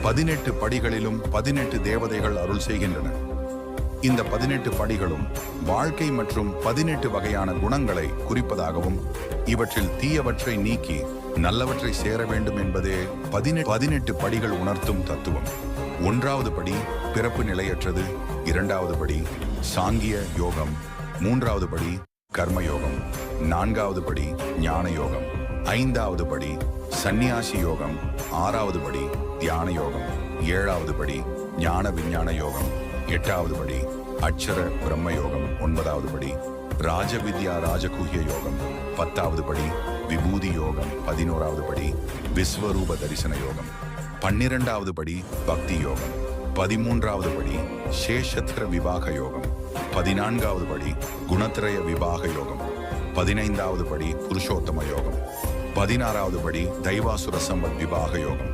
18 படிகளிலும் 18 தேவதைகள் அருள் செய்கின்றனர். இந்த 18 படிகளும் வாழ்க்கை மற்றும் 18 வகையான குணங்களை குறிப்பதாகவும் இவற்றில் தீயவற்றை நீக்கி நல்லவற்றை சேர வேண்டும் என்பதே 18 படிகள் உணர்த்தும் தத்துவம். 1வது படி பிறப்பு நிலையற்றது, 2வது படி சாங்கிய யோகம், 3வது படி கர்மயோகம், 4வது படி ஞான யோகம், 5வது படி சந்நியாசி யோகம், 6வது படி தியான யோகம், 7வது படி ஞான விஞ்ஞான யோகம், 8வது படி அட்சர பிரம்ம யோகம், 9வது படி ராஜவித்யா ராஜகுஹ்ய யோகம், 10வது படி விபூதி யோகம், 11வது படி விஸ்வரூப தரிசன யோகம், 12வது படி பக்தி யோகம், 13வது படி சேஷத்திர விபாக யோகம், 14வது படி குணத்திரய விபாக யோகம், 15வது படி புருஷோத்தம யோகம், 16வது படி தெய்வாசுர சம்பத் விபாக யோகம்,